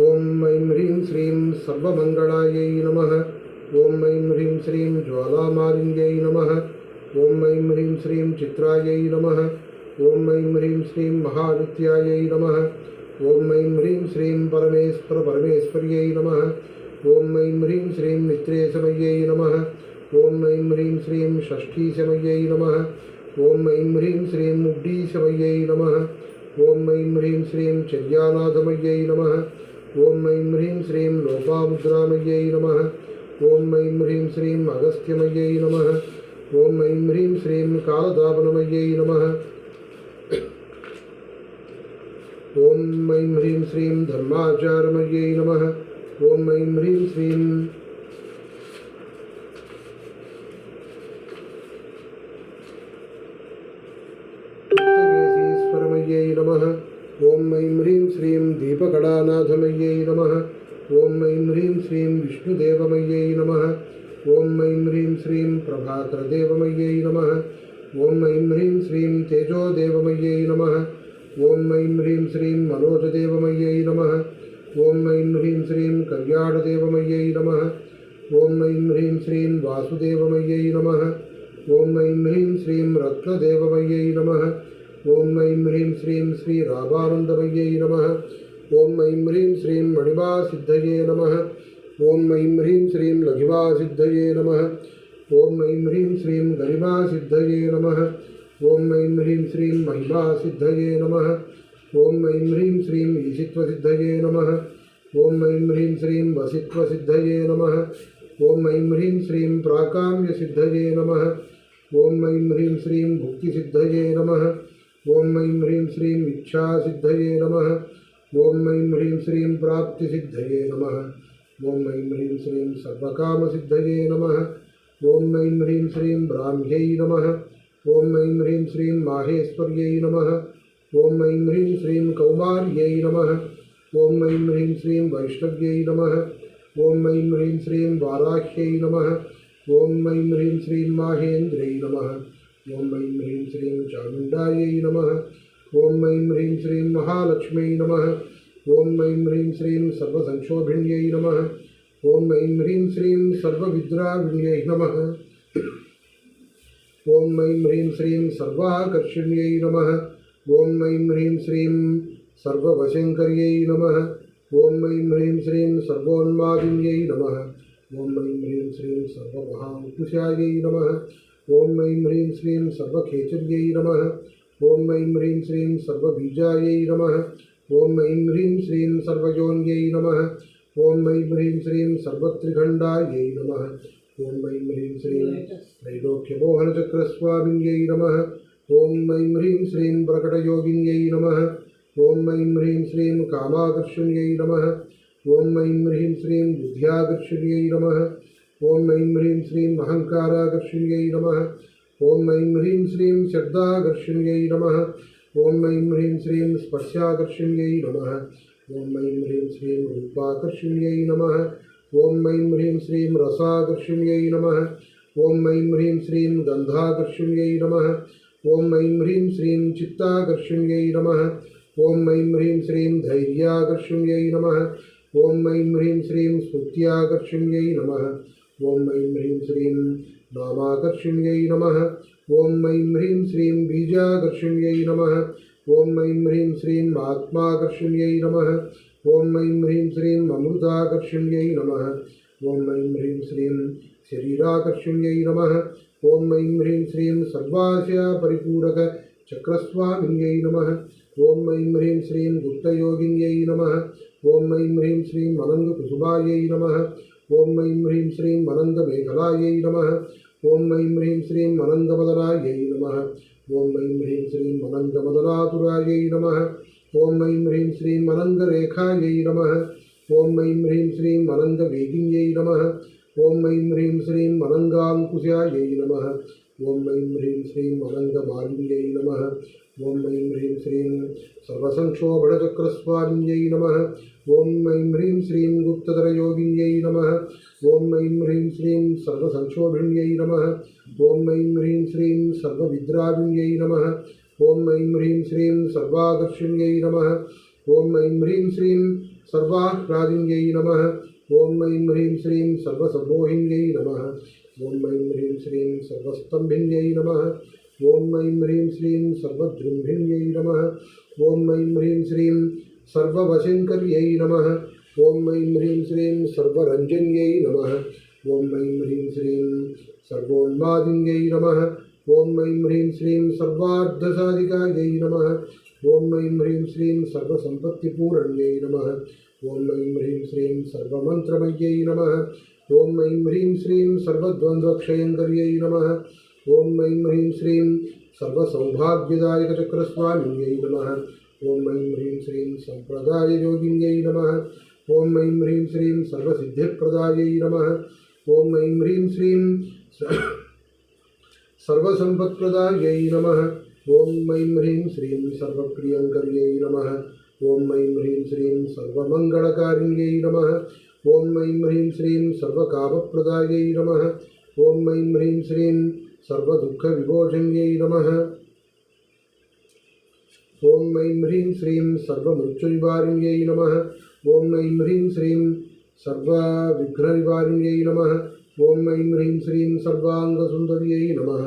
ओम ऐं ह्रीं श्रीं सर्वमंगलायै नमः। ओम ऐं ह्रीं श्रीं ज्वालामालिन्यै नमः। ओम ऐं ह्रीं श्रीं चित्रायै नमः। ओम ऐं ह्रीं श्रीं महाविद्यायै नमः। ओम ऐं ह्रीं श्रीं परमेश्वर्यै नमः। ओम ऐं ह्रीं श्रीं मित्रेशमय्यै नमः। ओम ऐं ह्रीं श्रीं षष्ठीशमय्यै नमः। ओम ऐं ह्रीं श्रीं मुड्डीशमय्यै नमः। ओम ऐं ह्रीं श्रीं चर्यानाथमय्यै नमः। ओम ऐं ह्रीं श्रीं लोपामुद्रामय्यै नमः। ओम ऐं ह्रीं श्रीं अगस्त्यमय्यै नमः। ओम ऐं ह्रीं श्रीं कालदापनमय्यै नमः। ओम ऐं ह्रीं श्रीं धर्माचारमय्यै नमः। ओम ऐं ह्रीं श्रीं चित्तकेशीश्वरमय्यै नमः। ओम ऐं ह्रीं श्रीं दीपकलानाथमय्यै नमः। ओम ऐं ह्रीं श्रीं विष्णुदेवमय्यै नमः। ओम ऐं ह्रीं श्रीं प्रभाकरदेवमय्यै नमः। ओम ऐं ह्रीं श्रीं तेजोदेवमय्यै नमः। ओम ऐं ह्रीं श्रीं मनोजदेवमय्यै नमः। ओम ऐं ह्रीं श्रीं कल्याणदेवमय्यै नमः। ओम ऐं ह्रीं श्रीं वासुदेवमय्यै नमः। ओम ऐं ह्रीं श्रीं रत्नदेवमय्यै नमः। ओम ऐं ह्रीं श्रीं श्रीरामानन्दमय्यै नमः। ओम ऐं ह्रीं श्रीं मणिमासिद्धये नमः। ओम ऐं ह्रीं श्रीं लघिमासिद्धये नमः। ओम ऐं ह्रीं श्रीं गरिमासिद्धये नमः। ओम ऐं ह्रीं श्रीं महिमासिद्धये नमः। ओम ऐं ह्रीं श्रीं ईशित्वसिद्धये नमः। ओम ऐं ह्रीं श्रीं वसित्वसिद्धये नमः। ओम ऐं ह्रीं श्रीं प्राकाम्यसिद्धये नमः। ओम ऐं ह्रीं श्रीं भुक्तिसिद्धये नमः। ओम ऐं ह्रीं श्रीं इच्छासिद्धये नमः। ओम ऐं ह्रीं श्रीं प्राप्तिसिद्धये नमः। ओम ऐं ह्रीं श्रीं सर्वकामसिद्धये नमः। ओम ऐं ह्रीं श्रीं ब्राह्म्यै नमः। ओम ऐं ह्रीं श्रीं माहेश्वर्यै नमः। ओम ऐं ह्रीं श्रीं कौमार्यै नमः। ओम ऐं ह्रीं श्रीं वैष्णव्यै नमः। ओम ऐं ह्रीं श्रीं वाराह्यै नमः। ओम ऐं ह्रीं श्रीं माहेन्द्रै नमः। ओम ऐं ह्रीं श्रीं चामुण्डायै नमः। ओम ऐं ह्रीं श्रीं महालक्ष्म्यै नमः। ओम ऐं ह्रीं श्रीं सर्वसंक्षोभिण्यै नमः। ओम ऐं ह्रीं श्रीं सर्वविद्राविण्यै नमः। ओम ऐं ह्रीं श्रीं सर्वाकर्षिण्यै नमः। ओम ऐं ह्रीं श्रीं सर्ववशङ्कर्यै नमः। ओम ऐं ह्रीं श्रीं सर्वोन्मादिन्यै नमः। ओम ऐं ह्रीं श्रीं सर्वमहाङ्कुशायै नमः। ओम ऐं ह्रीं श्रीं सर्वखेचर्यै नमः। ओम ऐं ह्रीं श्रीं सर्वबीजायै नमः। ओम ऐं ह्रीं श्रीं सर्वयोन्यै नमः। ओम ऐं ह्रीं श्रीं सर्वत्रिखण्डायै नमः। ओम ऐं ह्रीं श्रीं त्रैलोक्यमोहनचक्रस्वामिन्यै नमः। ओम ऐं ह्रीं श्रीं प्रकटयोगिन्यै नमः। ओम ऐं ह्रीं श्रीं कामाकर्षिण्यै नमः। ओम ऐं ह्रीं श्रीं बुद्ध्याकर्षिण्यै नमः। ओम ऐं ह्रीं श्रीं अहङ्काराकर्षिण्यै नमः। ओम ऐं ह्रीं श्रीं शब्दाकर्षिण्यै नमः। ओम ऐं ह्रीं श्रीं स्पर्शाकर्षिण्यै नमः। ओम ऐं ह्रीं श्रीं रूपाकर्षिण्यै नमः। ओम ऐं ह्रीं श्रीं रसाकर्षिण्यै नमः। ओम ऐं ह्रीं श्रीं गन्धाकर्षिण्यै नमः। ओम ऐं ह्रीं श्रीं चित्ताकर्षिण्यै नमः। ओम ऐं ह्रीं श्रीं धैर्याकर्षिण्यै नमः। ओम ऐं ह्रीं श्रीं स्फूर्त्याकर्षिण्यै नमः। ओम ऐं ह्रीं श्रीं नामाकर्षिण्यै नमः। ओम ऐं ह्रीं श्रीं बीजाकर्षिण्यै नमः। ओम ऐं ह्रीं श्रीं आत्माकर्षिण्यै नमः। ओम ऐं ह्रीं श्रीं अमृताकर्षिण्यै नमः। ओम ऐं ह्रीं श्रीं शरीराकर्षिण्यै नमः। ओम ऐं ह्रीं श्रीं सर्वाशयपरिपूरकचक्रस्वामिन्यै नमः। ओम ऐं ह्रीं श्रीं गुप्तयोगिन्यै नमः। ओम ऐं ह्रीं श्रीं अनन्तकुसुमायै नमः। ओम ऐं ह्रीं श्रीं अनन्तमेखलायै नमः। ओम ऐं ह्रीं श्रीं अनन्तमदनायै नमः। ओम ऐं ह्रीं श्रीं अनन्तमदनातुरायै नमः। ओम ऐं ह्रीं श्रीं अनन्तरेखायै नमः। ओम ऐं ह्रीं श्रीं अनन्तवेगिन्यै नमः। ओम ऐं ह्रीं श्रीं अनङ्गाङ्कुशायै नमः। ओम ऐं ह्रीं श्रीं अनन्तमालिन्यै नमः। ओम ऐं ह्रीं श्रीं सर्वसंक्षोभणचक्रस्वामिन्यै नमः। ओम ऐं ह्रीं श्रीं गुप्तधरयोगिन्यै नमः। ओम ऐं ह्रीं श्रीं सर्वसंक्षोभिण्यै नमः। ओम ऐं ह्रीं श्रीं सर्वविद्राविण्यै नमः। ओम ऐं ह्रीं श्रीं सर्वाकर्षिण्यै नमः। ओम ऐं ह्रीं श्रीं सर्वाह्लादिन्यै नमः। ॐ ऐं ह्रीं श्रीं सर्वसम्मोहिन्यै नमः। ॐ ऐं ह्रीं श्रीं सर्वस्तम्भिन्यै नमः। ॐ ऐं ह्रीं श्रीं सर्वजृम्भिन्यै नमः। ॐ ऐं ह्रीं श्रीं सर्ववशङ्कर्यै नमः। ॐ ऐं ह्रीं श्रीं सर्वरञ्जन्यै नमः। ॐ ऐं ह्रीं श्रीं सर्वोन्मादिन्यै नमः। ॐ ऐं ह्रीं श्रीं सर्वार्धसाधिकायै नमः। ॐ ऐं ह्रीं श्रीं सर्वसम्पत्तिपूरण्यै नमः। ॐ ऐं ह्रीं श्रीं सर्वमन्त्रमय्यै नमः। ॐ ऐं ह्रीं श्रीं सर्वद्वन्द्वक्षयङ्कर्यै नमः। ॐ ऐं ह्रीं श्रीं सर्वसौभाग्यदायकचक्रस्वामिन्यै नमः। ॐ ऐं ह्रीं श्रीं सम्प्रदाययोगिन्यै नमः। ॐ ऐं ह्रीं श्रीं सर्वसिद्धिप्रदायै नमः। ॐ ऐं ह्रीं श्रीं सर्वसम्पत्प्रदायै नमः। ॐ ऐं ह्रीं श्रीं सर्वप्रियङ्कर्यै नमः। ॐ ऐं ह्रीं श्रीं सर्वमङ्गलकारिण्यै नमः। ॐ ऐं ह्रीं श्रीं सर्वकामप्रदायै नमः। ॐ ऐं ह्रीं श्रीं सर्वदुःखविमोचन्यै नमः। ॐ ऐं ह्रीं श्रीं सर्वमृत्युनिवारिण्यै नमः। ॐ ऐं ह्रीं श्रीं सर्वविघ्ननिवारिण्यै नमः। ॐ ऐं ह्रीं श्रीं सर्वाङ्गसुन्दर्यै नमः।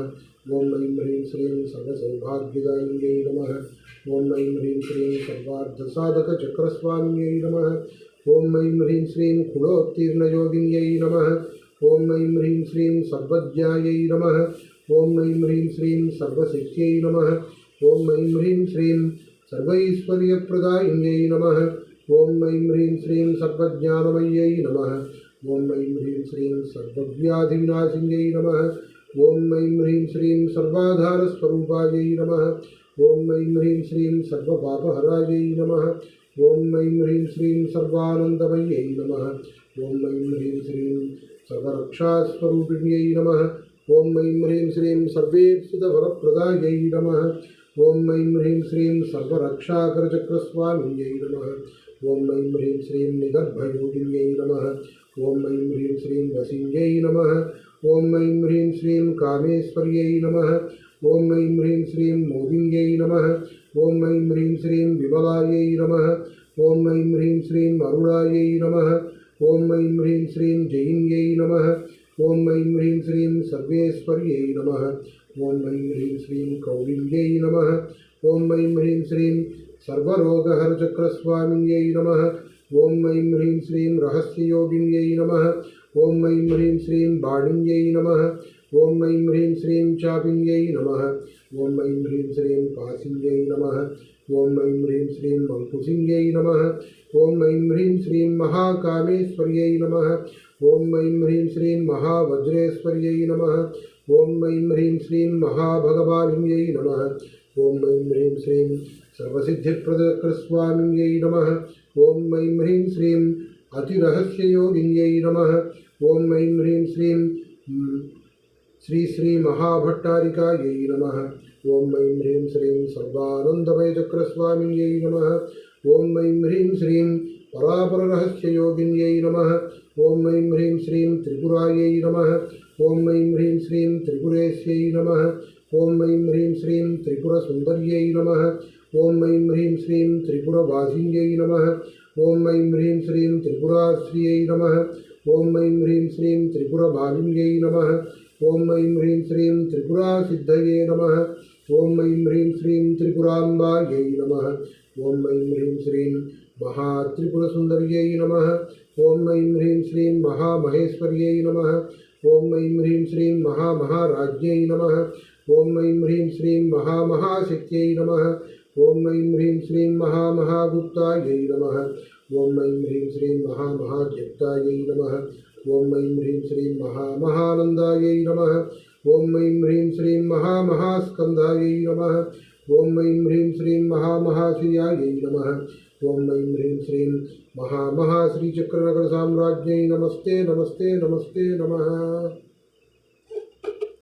ॐ ऐं ह्रीं श्रीं सर्वसौभाग्यदायिन्यै नमः। ॐ ऐं ह्रीं श्रीं सर्वार्धसाधकचक्रस्वामिन्यै नमः। ॐ ऐं ह्रीं श्रीं कुलोत्तीर्णयोगिन्यै नमः। ॐ ऐं ह्रीं श्रीं सर्वज्ञायै नमः। ॐ ऐं ह्रीं श्रीं सर्वसिद्ध्यै नमः। ॐ ऐं ह्रीं श्रीं सर्वैश्वर्यप्रदायिन्यै नमः। ॐ ऐं ह्रीं श्रीं सर्वज्ञानमय्यै नमः। ॐ ऐं ह्रीं श्रीं सर्वव्याधिविनाशिन्यै नमः। ॐ ऐं ह्रीं श्रीं सर्वाधारस्वरूपायै नमः। ॐ ऐं ह्रीं श्रीं सर्वपापहरायै नमः। ॐ ऐं ह्रीं श्रीं सर्वानन्दमय्यै नमः। ॐ ऐं ह्रीं श्रीं सर्वरक्षास्वरूपिण्यै नमः। ॐ ऐं ह्रीं श्रीं सर्वेप्सितफलप्रदायै नमः। ॐ ऐं ह्रीं श्रीं सर्वरक्षाकरचक्रस्वामिन्यै नमः। ॐ ऐं ह्रीं श्रीं निगर्भयोगिन्यै नमः। ॐ ऐं ह्रीं श्रीं वसिन्यै नमः। ॐ ऐं ह्रीं श्रीं कामेश्वर्यै नमः। ॐ ऐं ह्रीं श्रीं मोदिन्यै नमः। ॐ ऐं ह्रीं श्रीं विमलायै नमः। ॐ ऐं ह्रीं श्रीं अरुणायै नमः। ॐ ऐं ह्रीं श्रीं जयिन्यै नमः। ॐ ऐं ह्रीं श्रीं सर्वेश्वर्यै नमः। ॐ ऐं ह्रीं श्रीं कौलिन्यै नमः। ॐ ऐं ह्रीं श्रीं सर्वरोगहरचक्रस्वामिन्यै नमः। ॐ ऐं ह्रीं श्रीं रहस्ययोगिन्यै नमः। ॐ ऐं ह्रीं श्रीं बाणिन्यै नमः। ॐ ऐं ह्रीं श्रीं चापिन्यै नमः। ॐ ऐं ह्रीं श्रीं पासिन्यै नमः। ॐ ऐं ह्रीं श्रीं मङ्कुसिन्यै नमः। ॐ ऐं ह्रीं श्रीं महाकामेश्वर्यै नमः। ॐ ऐं ह्रीं श्रीं महावज्रेश्वर्यै नमः। ॐ ऐं ह्रीं श्रीं महाभगवानिन्यै नमः। ॐ ऐं ह्रीं श्रीं सर्वसिद्धिप्रदचक्रस्वामिन्यै नमः। ॐ ऐं ह्रीं श्रीं अतिरहस्ययोगिन्यै नमः। ॐ ऐं ह्रीं श्रीं श्री महाभट्टारिकायै नमः। ॐ ऐं ह्रीं श्रीं सर्वानन्दमयचक्रस्वामिन्यै नमः। ॐ ऐं ह्रीं श्रीं परापररहस्ययोगिन्यै नमः। ॐ ऐं ह्रीं श्रीं त्रिपुरायै नमः। ॐ ऐं ह्रीं श्रीं त्रिपुरेश्यै नमः। ॐ ऐं ह्रीं श्रीं त्रिपुरसुन्दर्यै नमः। ॐ ऐं ह्रीं श्रीं त्रिपुरवासिन्यै नमः। ॐ ऐं ह्रीं श्रीं त्रिपुराश्रियै नमः। ॐ ऐं ह्रीं श्रीं त्रिपुरमालिन्यै नमः। ॐ ऐं ह्रीं श्रीं त्रिपुरासिद्धये नमः। ॐ ऐं ह्रीं श्रीं त्रिपुराम्बायै नमः। ॐ ऐं ह्रीं श्रीं महात्रिपुरसुन्दर्यै नमः। ॐ ऐं ह्रीं श्रीं महामहेश्वर्यै नमः। ॐ ऐं ह्रीं श्रीं महामहाराज्ञै नमः। ॐ ऐं ह्रीं श्रीं महामहाशक्त्यै नमः। ॐ ऐं ह्रीं श्रीं महामहागुप्तायै नमः। ॐ ऐं ह्रीं श्रीं महामहाज्ञप्तायै नमः। ॐ ऐं ह्रीं श्रीं महामहानन्दायै नमः। ॐ ऐं ह्रीं श्रीं महामहास्कन्धायै नमः। ॐ ऐं ह्रीं श्रीं महामहाश्रियायै नमः। ॐ ऐं ह्रीं श्रीं महामहाश्रीचक्रनगरसाम्राज्ञै नमस्ते नमस्ते नमस्ते नमः।